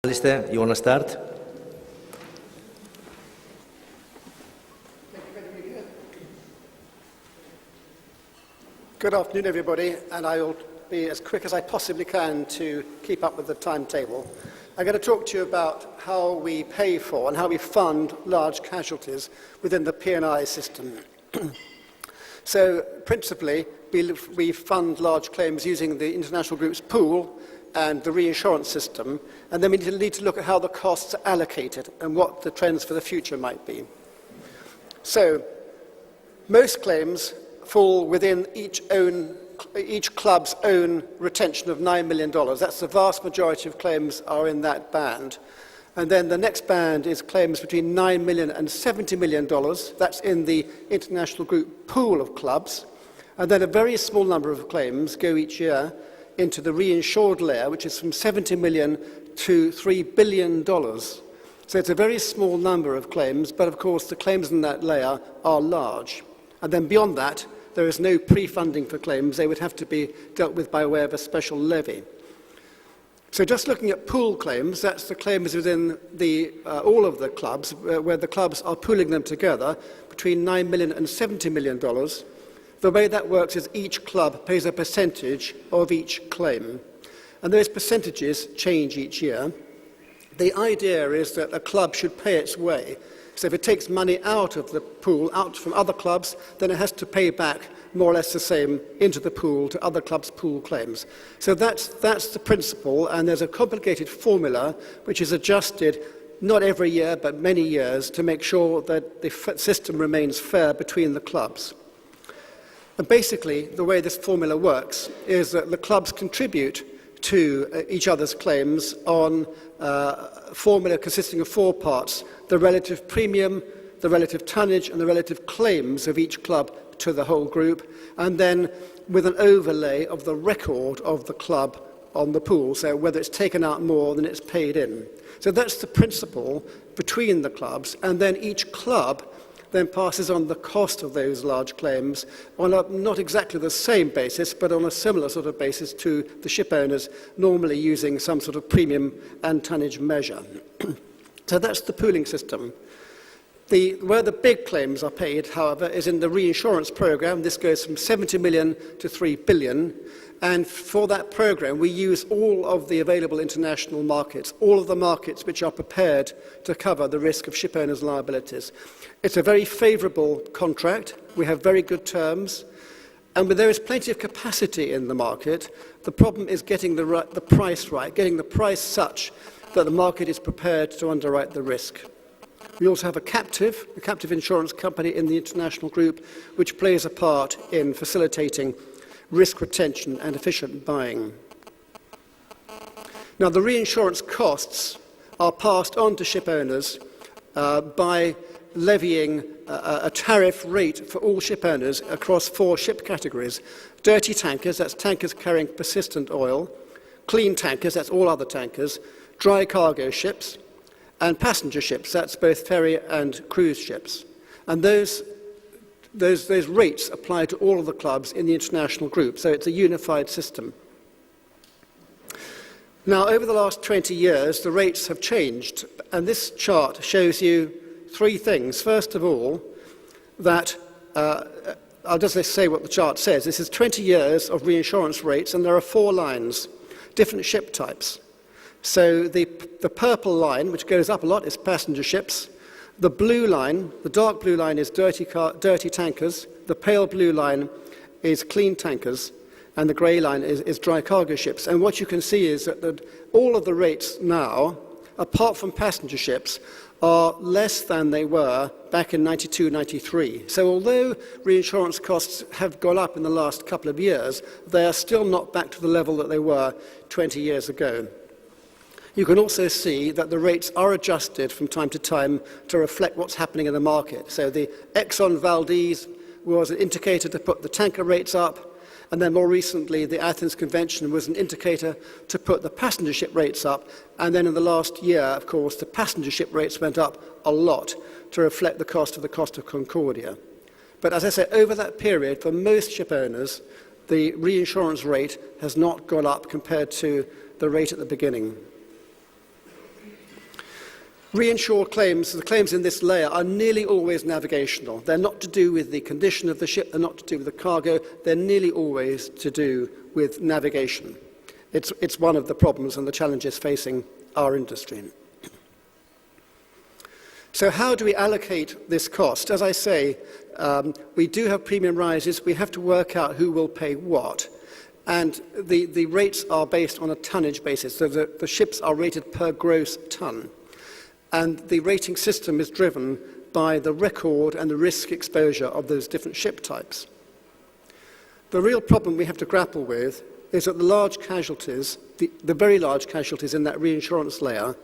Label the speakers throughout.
Speaker 1: Alistair, you want to start?
Speaker 2: Good afternoon, everybody, and I will be as quick as I possibly can to keep up with the timetable. I'm going to talk to you about how we pay for and how we fund large casualties within the P&I system. So, principally, we fund large claims using the international group's pool and the reinsurance system, and then we need to look at how the costs are allocated and what the trends for the future might be. So, most claims fall within each club's own retention of $9 million. That's the vast majority of claims are in that band. And then the next band is claims between $9 million and $70 million. That's in the international group pool of clubs. And then a very small number of claims go each year into the reinsured layer, which is from $70 million to $3 billion. So it's a very small number of claims, but of course the claims in that layer are large. And then beyond that, there is no pre-funding for claims. They would have to be dealt with by way of a special levy. So just looking at pool claims, that's the claims within all of the clubs, where the clubs are pooling them together between $9 million and $70 million. The way that works is each club pays a percentage of each claim. And those percentages change each year. The idea is that a club should pay its way. So if it takes money out of the pool, out from other clubs, then it has to pay back more or less the same into the pool to other clubs' pool claims. So that's the principle, and there's a complicated formula which is adjusted not every year but many years to make sure that the system remains fair between the clubs. And basically, the way this formula works is that the clubs contribute to each other's claims on a formula consisting of four parts: the relative premium, the relative tonnage, and the relative claims of each club to the whole group, and then with an overlay of the record of the club on the pool, so whether it's taken out more than it's paid in. So that's the principle between the clubs, and then each club then passes on the cost of those large claims on a not exactly the same basis, but on a similar sort of basis to the ship owners, normally using some sort of premium and tonnage measure. So that's the pooling system. Where the big claims are paid, however, is in the reinsurance program. This goes from $70 million to $3 billion. And for that program, we use all of the available international markets, all of the markets which are prepared to cover the risk of ship owners' liabilities. It's a very favourable contract. We have very good terms. And there is plenty of capacity in the market. The problem is getting the price right, getting the price such that the market is prepared to underwrite the risk. We also have a captive insurance company in the international group, which plays a part in facilitating risk retention and efficient buying. Now, the reinsurance costs are passed on to ship owners by levying a tariff rate for all ship owners across four ship categories: dirty tankers, that's tankers carrying persistent oil; clean tankers, that's all other tankers; dry cargo ships; and passenger ships, that's both ferry and cruise ships. And those rates apply to all of the clubs in the international group, so it's a unified system. Now, over the last 20 years, the rates have changed, and this chart shows you three things. First of all, that I'll just say what the chart says. This is 20 years of reinsurance rates, and there are four lines, different ship types. So the purple line, which goes up a lot, is passenger ships. The blue line, the dark blue line, is dirty tankers. The pale blue line is clean tankers. And the grey line is dry cargo ships. And what you can see is that all of the rates now, apart from passenger ships, are less than they were back in 92, 93. So although reinsurance costs have gone up in the last couple of years, they are still not back to the level that they were 20 years ago. You can also see that the rates are adjusted from time to time to reflect what's happening in the market. So the Exxon Valdez was an indicator to put the tanker rates up, and then more recently the Athens Convention was an indicator to put the passenger ship rates up, and then in the last year, of course, the passenger ship rates went up a lot to reflect the cost of Concordia. But as I say, over that period, for most ship owners, the reinsurance rate has not gone up compared to the rate at the beginning. Reinsured claims, the claims in this layer, are nearly always navigational. They're not to do with the condition of the ship, they're not to do with the cargo, they're nearly always to do with navigation. It's one of the problems and the challenges facing our industry. So how do we allocate this cost? As I say, we do have premium rises, we have to work out who will pay what. And the rates are based on a tonnage basis, so the ships are rated per gross ton. And the rating system is driven by the record and the risk exposure of those different ship types. The real problem we have to grapple with is that the large casualties, the very large casualties in that reinsurance layer,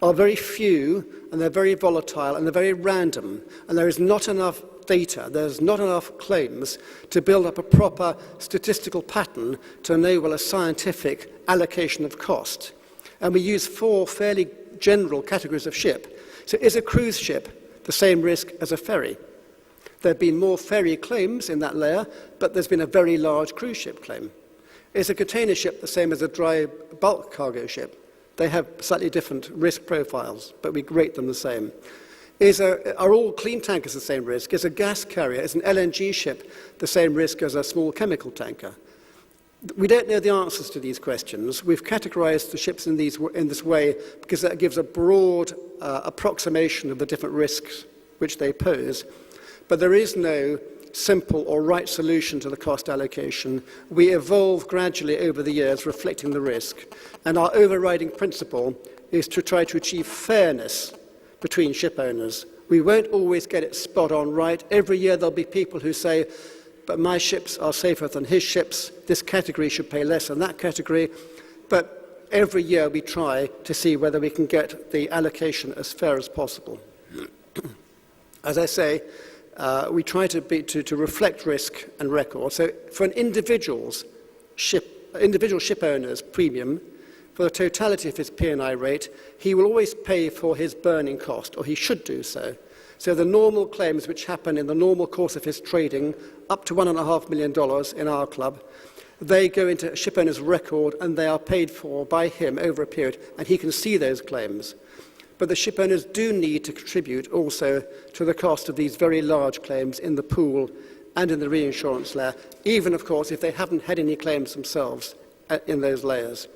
Speaker 2: are very few, and they're very volatile, and they're very random, and there is not enough data, there's not enough claims to build up a proper statistical pattern to enable a scientific allocation of cost. And we use 4 fairly general categories of ship. So is a cruise ship the same risk as a ferry? There have been more ferry claims in that layer, but there's been a very large cruise ship claim. Is a container ship the same as a dry bulk cargo ship? They have slightly different risk profiles, but we rate them the same. Are all clean tankers the same risk? Is a gas carrier, is an LNG ship the same risk as a small chemical tanker? We don't know the answers to these questions. We've categorized the ships in this way because that gives a broad approximation of the different risks which they pose. But there is no simple or right solution to the cost allocation. We evolve gradually over the years, reflecting the risk. And our overriding principle is to try to achieve fairness between ship owners. We won't always get it spot on right. Every year there'll be people who say, but my ships are safer than his ships, this category should pay less than that category. But every year we try to see whether we can get the allocation as fair as possible. As I say, we try to reflect risk and record. So for an individual ship owner's premium, for the totality of his P&I rate, he will always pay for his burning cost, or he should do so. So the normal claims which happen in the normal course of his trading, up to $1.5 million in our club, they go into a ship owner's record and they are paid for by him over a period, and he can see those claims. But the ship owners do need to contribute also to the cost of these very large claims in the pool and in the reinsurance layer, even, of course, if they haven't had any claims themselves in those layers.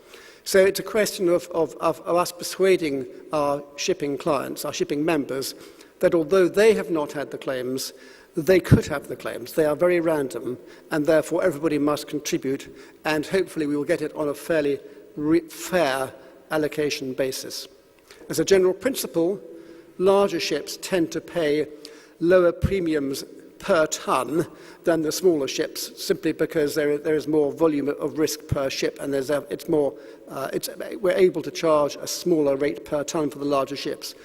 Speaker 2: So it's a question of us persuading our shipping clients, our shipping members, that although they have not had the claims, they could have the claims. They are very random, and therefore everybody must contribute, and hopefully we will get it on a fairly fair allocation basis. As a general principle, larger ships tend to pay lower premiums per ton than the smaller ships, simply because there is more volume of risk per ship, and we're able to charge a smaller rate per ton for the larger ships.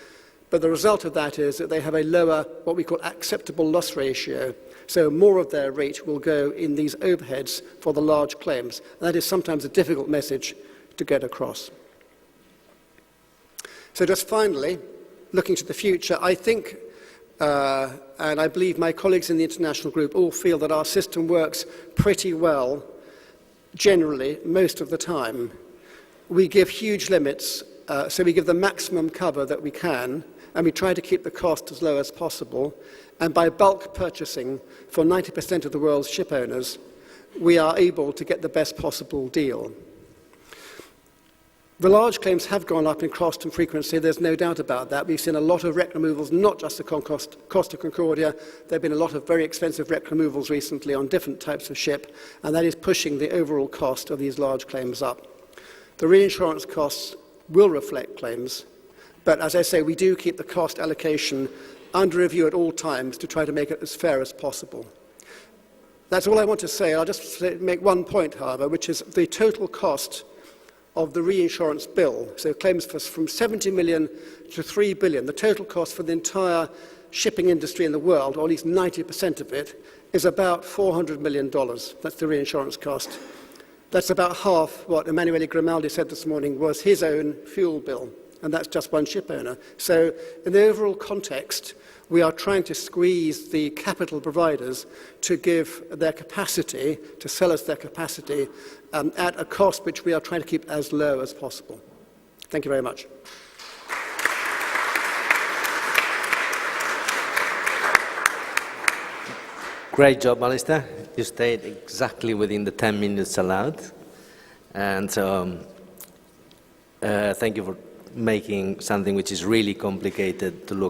Speaker 2: But the result of that is that they have a lower, what we call acceptable loss ratio. So more of their rate will go in these overheads for the large claims. And that is sometimes a difficult message to get across. So just finally, looking to the future, I think, and I believe my colleagues in the international group all feel that our system works pretty well, generally, most of the time. We give huge limits, so we give the maximum cover that we can, and we try to keep the cost as low as possible. And by bulk purchasing for 90% of the world's ship owners, we are able to get the best possible deal. The large claims have gone up in cost and frequency, there's no doubt about that. We've seen a lot of wreck removals, not just the Costa Concordia. There have been a lot of very expensive wreck removals recently on different types of ship, and that is pushing the overall cost of these large claims up. The reinsurance costs will reflect claims, but as I say, we do keep the cost allocation under review at all times to try to make it as fair as possible. That's all I want to say. I'll just make one point, however, which is the total cost of the reinsurance bill, so claims from 70 million to 3 billion, the total cost for the entire shipping industry in the world, or at least 90% of it, is about $400 million. That's the reinsurance cost. That's about half what Emanuele Grimaldi said this morning was his own fuel bill, and that's just one ship owner. So in the overall context, we are trying to squeeze the capital providers to give their capacity, to sell us their capacity, at a cost which we are trying to keep as low as possible. Thank you very much.
Speaker 1: Great job, Alistair. You stayed exactly within the 10 minutes allowed. And thank you for making something which is really complicated to look